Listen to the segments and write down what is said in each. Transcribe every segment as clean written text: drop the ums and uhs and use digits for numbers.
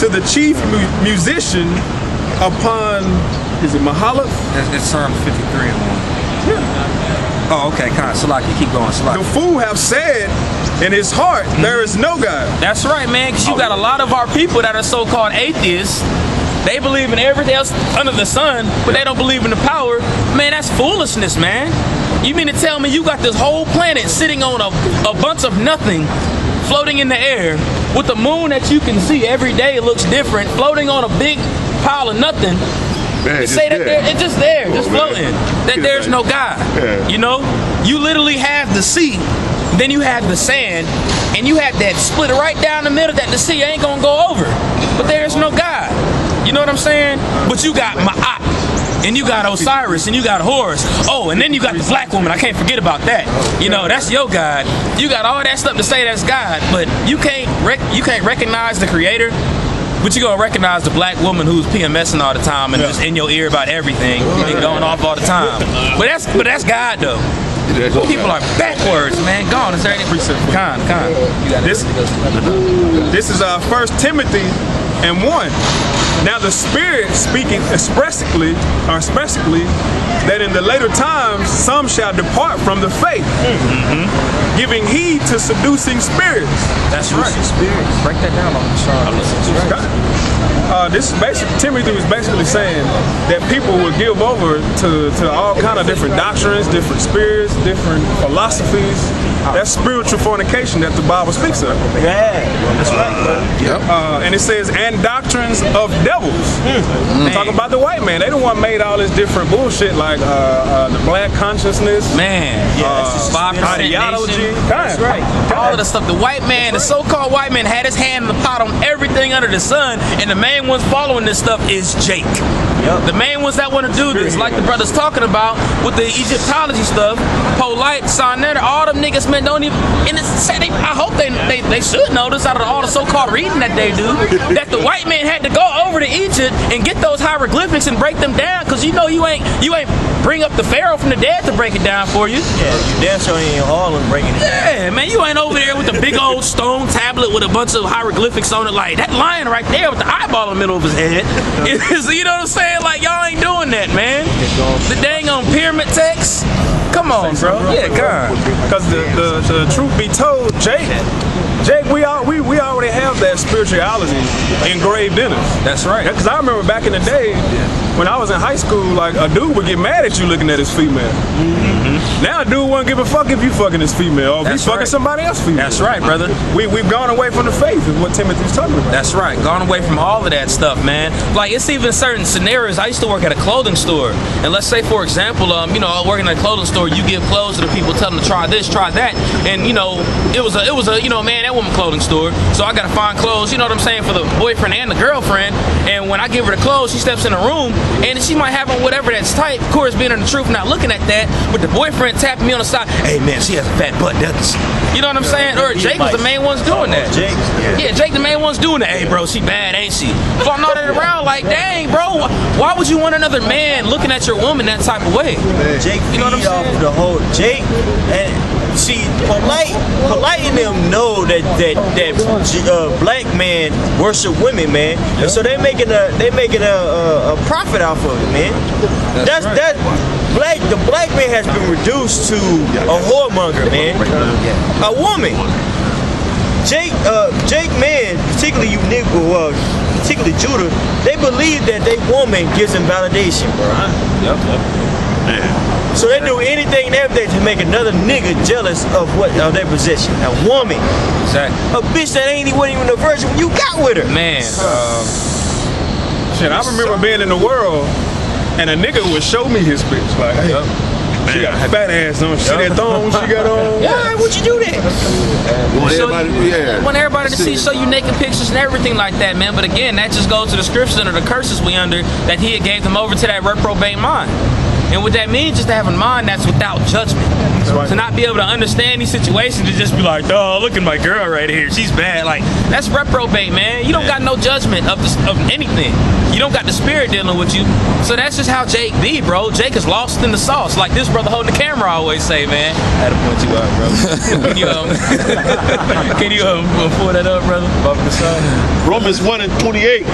to the chief musician upon, is it Mahalath? It's Psalm 53 and 1. Yeah. Oh, okay, kind of. Salaki, keep going. Salaki. The fool have said in his heart, there is no God. That's right, man, because you got a lot of our people that are so-called atheists. They believe in everything else under the sun, but they don't believe in the power. Man, that's foolishness, man. You mean to tell me you got this whole planet sitting on a bunch of nothing, floating in the air, with the moon that you can see every day, it looks different, floating on a big pile of nothing. Man, You say that it's just there, just floating. That there's no God. Yeah. You know? You literally have the sea, then you have the sand, and you have that split right down the middle that the sea ain't gonna go over. But there's no God. You know what I'm saying? But you got Ma'at, and you got Osiris, and you got Horus. Oh, and then you got the black woman. I can't forget about that. You know, that's your God. You got all that stuff to say that's God, but you can't recognize the creator. But you gonna recognize the black woman who's PMSing all the time and just in your ear about everything and going off all the time. But that's God though. People are backwards, man. Gone. Is there any Con? This is 1 Timothy and 1. Now the Spirit speaking expressly that in the later times some shall depart from the faith, giving heed to seducing spirits. That's right. Break that down on the This is Timothy was basically saying that people would give over to all kind of different doctrines, different spirits, different philosophies. That's spiritual fornication that the Bible speaks of. Yeah, that's right. And it says, and doctrines of devils. Talk about the white man. They the one made all this different bullshit like the black consciousness. Man, ideology. That's right. All of the stuff. The white man, the so-called white man, had his hand in the pot on everything under the sun, and the main ones following this stuff is Jake. The main ones that want to do this, like the brothers talking about with the Egyptology stuff, Polite, Sonetta, all them niggas, man, don't even. And it's sad. I hope they should notice out of all the so-called reading that they do that the white man had to go over to Egypt and get those hieroglyphics and break them down, because you know you ain't bring up the Pharaoh from the dead to break it down for you. Yeah, you damn sure ain't in Harlem breaking it down. Yeah, man, you ain't over there with the big old stone tablet with a bunch of hieroglyphics on it, like that lion right there with the eyeball in the middle of his head. You know what I'm saying? Like, y'all ain't doing that, man. The dang on pyramid text. Come on, bro. Yeah, God. Because the truth be told, Jake, we already have that spirituality engraved in us. That's right. Because I remember back in the day, when I was in high school, like a dude would get mad at you looking at his female. Now a dude won't give a fuck if you fucking his female or if he's fucking somebody else's female. That's right, brother. We've gone away from the faith is what Timothy's talking about. That's right. Gone away from all of that stuff, man. Like, it's even certain scenarios. I used to work at a clothing store, and let's say, for example, working at a clothing store, you give clothes to the people, tell them to try this, try that, and it was a man and woman clothing store, so I gotta find clothes, you know what I'm saying, for the boyfriend and the girlfriend. And when I give her the clothes, she steps in the room, and she might have on whatever that's tight, of course, being in the truth, not looking at that, but the boyfriend tapping me on the side, hey man, she has a fat butt, doesn't she? You know what I'm saying? Or Jake was the main ones doing that. Jake the main one's doing that. Hey bro, she bad, ain't she? So I'm not around like, dang bro, why would you want another man looking at your woman that type of way? Jake, you know what I'm saying? The whole Jake, and see, polite in them know that black men worship women, man, and so they making a profit off of it, man. The black man has been reduced to a whoremonger, man. A woman. Jake man, particularly you nigga, particularly Judah, they believe that they woman gives them validation, bro. So they do anything and everything to make another nigga jealous of their possession. A woman. Exactly. A bitch that wasn't even a virgin when you got with her. Man. Shit, I remember being in the world and a nigga would show me his bitch. Like, hey, she got a fat ass on. See that thong she got on? Yeah, would you do that? Want everybody to show you naked pictures and everything like that, man. But again, that just goes to the scriptures under the curses we under, that he had gave them over to that reprobate mind. And what that means is to have a mind that's without judgment. right. To not be able to understand these situations, to just be like, oh, look at my girl right here, she's bad. Like, that's reprobate, man. You don't got no judgment of anything. You don't got the spirit dealing with you. So that's just how Jake be, bro. Jake is lost in the sauce. Like this brother holding the camera always say, man. I had to point you out, bro. Can you pull that up, brother? Romans 1 and 28.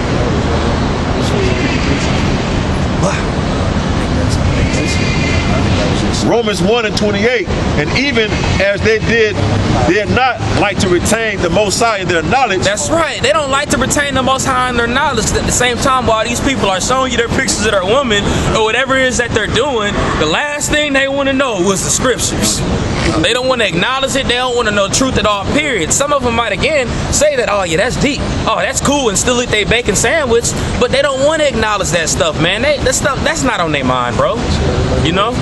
Romans 1 and 28. And even as they did not like to retain the Most High in their knowledge. That's right. They don't like to retain the Most High in their knowledge. At the same time, while these people are showing you their pictures of their woman or whatever it is that they're doing, the last thing they want to know was the scriptures. They don't want to acknowledge it. They don't want to know truth at all, period. Some of them might, again, say that, oh, yeah, that's deep. Oh, that's cool, and still eat their bacon sandwich. But they don't want to acknowledge that stuff, man. That stuff, that's not on their mind, bro. You know?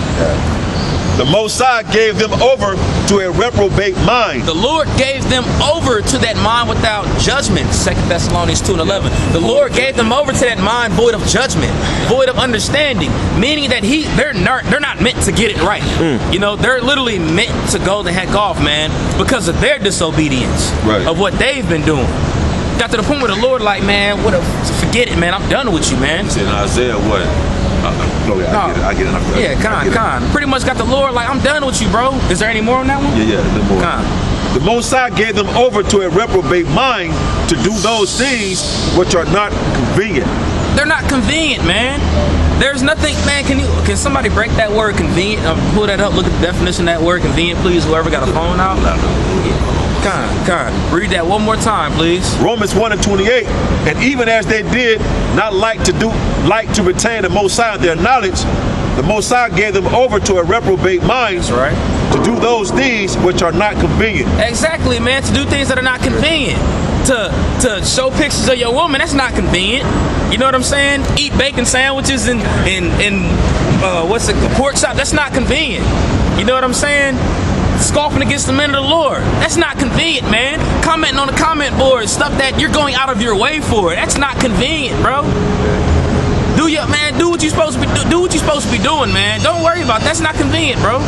The Most High gave them over to a reprobate mind. The Lord gave them over to that mind without judgment. 2 Thessalonians 2 and 11. The Lord gave them over to that mind void of judgment, void of understanding, meaning that they're not meant to get it right. You know, they're literally meant to go the heck off, man, because of their disobedience of what they've been doing. Got to the point where the Lord like, man, forget it, man. I'm done with you, man. It's in Isaiah what? I get it. Yeah, Con. Pretty much got the Lord like, I'm done with you, bro. Is there any more on that one? Yeah, the more. Con. The Most High gave them over to a reprobate mind to do those things which are not convenient. They're not convenient, man. There's nothing, man. Can somebody break that word convenient? Pull that up. Look at the definition of that word convenient, please. Whoever got a phone out. Con. Read that one more time, please. Romans 1 and 28. And even as they did not like to retain the Most High in their knowledge, the Most High gave them over to a reprobate mind. That's right. To do those things which are not convenient. Exactly, man. To do things that are not convenient. To show pictures of your woman, that's not convenient. You know what I'm saying? Eat bacon sandwiches and what's it, pork chop, that's not convenient. You know what I'm saying? Scoffing against the men of the Lord, that's not convenient, man. Commenting on the comment board, stuff that you're going out of your way for, that's not convenient, bro. Do what you're supposed to be do what you're supposed to be doing, man. Don't worry about that. That's not convenient, bro.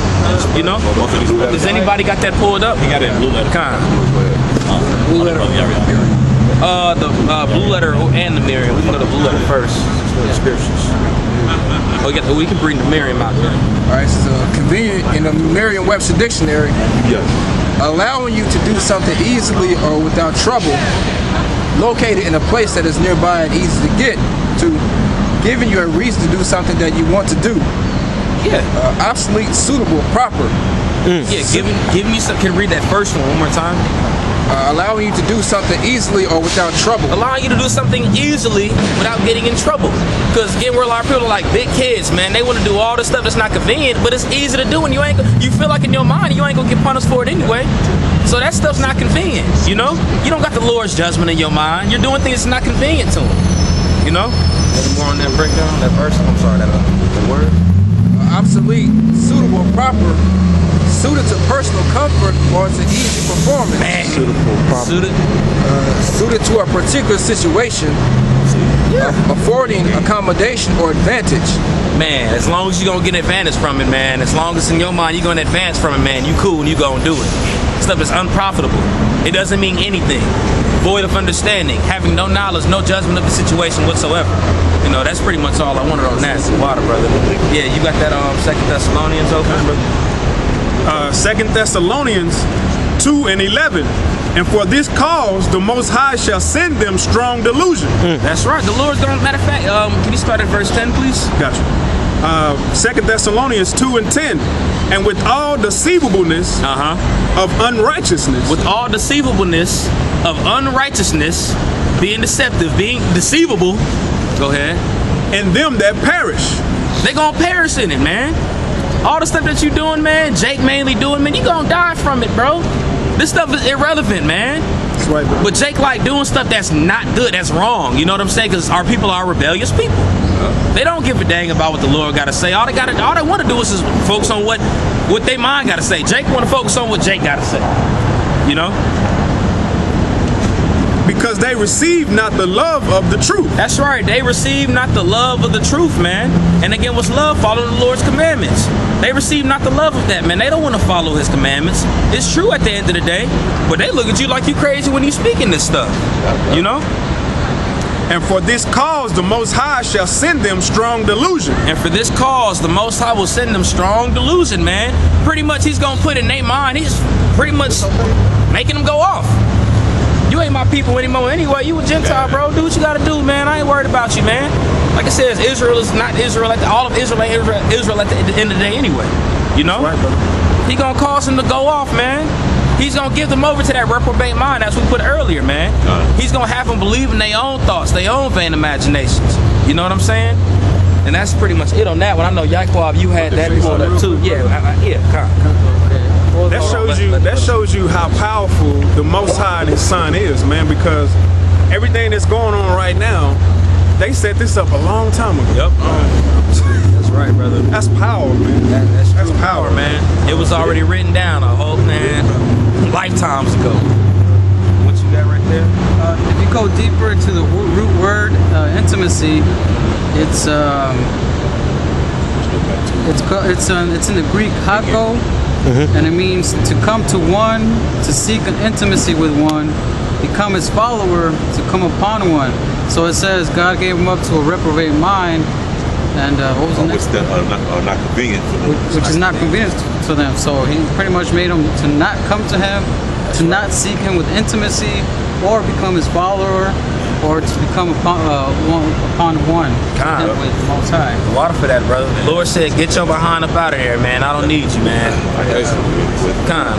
You know? Does anybody got that pulled up? He got it in blue letter. Blue letter. The blue letter and the Miriam. We can go to blue letter first. The scriptures. We can bring the Miriam out there. All right, so convenient in the Merriam-Webster dictionary. Yes. Allowing you to do something easily or without trouble, located in a place that is nearby and easy to get to, giving you a reason to do something that you want to do. Yeah. Obsolete, suitable, proper. Yeah, giving you some. Can you read that first one more time? Allowing you to do something easily or without trouble. Allowing you to do something easily without getting in trouble. Because again, we're a lot of people are like big kids, man. They want to do all this stuff that's not convenient, but it's easy to do, and you feel like in your mind you ain't gonna get punished for it anyway. So that stuff's not convenient, you know? You don't got the Lord's judgment in your mind. You're doing things that's not convenient to him. You know? Any more on that breakdown, that verse? I'm sorry, that the word? Obsolete, suitable, proper, suited to personal comfort or to easy performance. Man. Suited to a particular situation, affording accommodation or advantage. Man, as long as you're gonna get an advantage from it, man, as long as in your mind you're gonna advance from it, man, you cool and you gonna do it. Stuff is unprofitable. It doesn't mean anything. Void of understanding, having no knowledge, no judgment of the situation whatsoever. You know, that's pretty much all I wanted on that. Water, brother. Yeah, you got that 2 Thessalonians open, brother? 2 Thessalonians 2 and 11. And for this cause, the Most High shall send them strong delusion. That's right. The Lord's gonna, matter of fact, can you start at verse 10, please? Gotcha. 2 Thessalonians 2 and 10. And with all deceivableness of unrighteousness. With all deceivableness of unrighteousness, being deceptive, being deceivable. Go ahead. And them that perish. They gonna perish in it, man. All the stuff that you doing, man, Jake mainly doing, man, you gonna die from it, bro. This stuff is irrelevant, man. That's right, bro. But Jake like doing stuff that's not good, that's wrong. You know what I'm saying? Because our people are rebellious people. They don't give a dang about what the Lord got to say. All they want to do is just focus on what they mind got to say. Jake want to focus on what Jake got to say. You know? because they receive not the love of the truth. That's right. They receive not the love of the truth, man. And again, what's love? Follow the Lord's commandments. They receive not the love of that, man. They don't want to follow his commandments. It's true at the end of the day, but they look at you like you crazy when you speaking this stuff, you know? And for this cause, the Most High shall send them strong delusion. And for this cause, the Most High will send them strong delusion, man. Pretty much he's going to put in their mind, he's pretty much making them go off. You ain't my people anymore anyway. You a Gentile, bro. Do what you got to do, man. I ain't worried about you, man. Like I said, Israel is not Israel. All of Israel ain't Israel at the end of the day anyway. You know? That's right, brother. He going to cause them to go off, man. He's going to give them over to that reprobate mind, as we put earlier, man. He's going to have them believe in their own thoughts, their own vain imaginations. You know what I'm saying? And that's pretty much it on that one. I know, Yaquab, you had that pulled up too. Yeah, That shows you how powerful the Most High and His Son is, man, because everything that's going on right now, they set this up a long time ago. Yep. That's right, brother. That's power, man. That's power, man. It was already written down a whole, lifetimes ago. What you got right there? If you go deeper into the root word, intimacy, it's in the Greek hako, and it means to come to one, to seek an intimacy with one, become his follower, to come upon one. So it says God gave him up to a reprobate mind, and what was the next? Not convenient for them. Which is not convenient to them. So he pretty much made them to not come to him, to not seek him with intimacy, or become his follower, or to become upon one with the Most High. Water for that, brother. The Lord said, get your behind up out of here, man. I don't need you, man.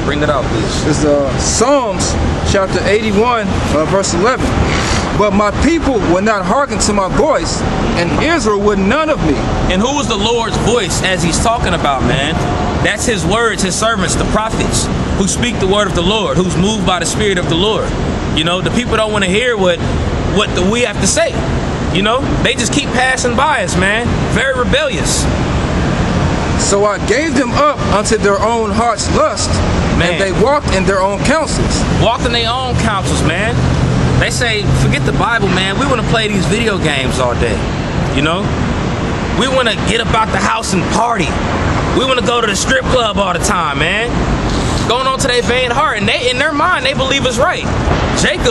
Bring that out, please. It's Psalms chapter 81, verse 11. But my people will not hearken to my voice, and Israel would none of me. And who is the Lord's voice as he's talking about, man? That's his words, his servants, the prophets, who speak the word of the Lord, who's moved by the Spirit of the Lord. You know, the people don't want to hear what we have to say. You know, they just keep passing by us, man. Very rebellious. So I gave them up unto their own heart's lust, Man. and they walked in their own counsels. Walked in their own counsels, man. They say, forget the Bible, man. We want to play these video games all day. You know? We want to get about the house and party. We want to go to the strip club all the time, man. Going on to their vain heart. And in their mind, they believe it's right. Jake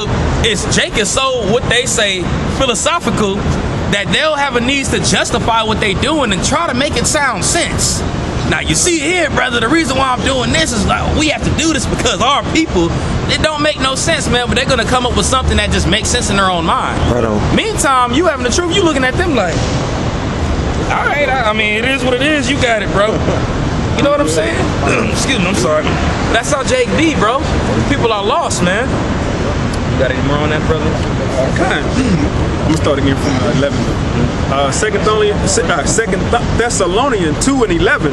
is so, what they say, philosophical, that they'll have a need to justify what they doing and try to make it sound sense. Now, you see here, brother, the reason why I'm doing this is like, we have to do this because our people, it don't make no sense, man, but they're going to come up with something that just makes sense in their own mind. Right on. Meantime, you having the truth, you looking at them like, all right, I mean, it is what it is. You got it, bro. You know what I'm saying? Excuse me, I'm sorry. That's how Jake be, bro. People are lost, man. You got any more on that, brother? I'm gonna start again from 11. Second Thessalonians 2 and 11.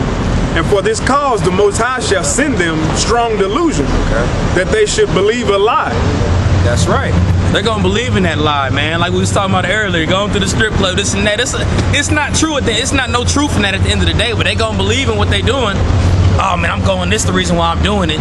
And for this cause, the Most High shall send them strong delusion, that they should believe a lie. That's right. They're gonna believe in that lie, man. Like we was talking about earlier, going to the strip club, this and that. It's not true. It's not no truth in that at the end of the day. But they gonna believe in what they doing. Oh man, I'm going. This the reason why I'm doing it.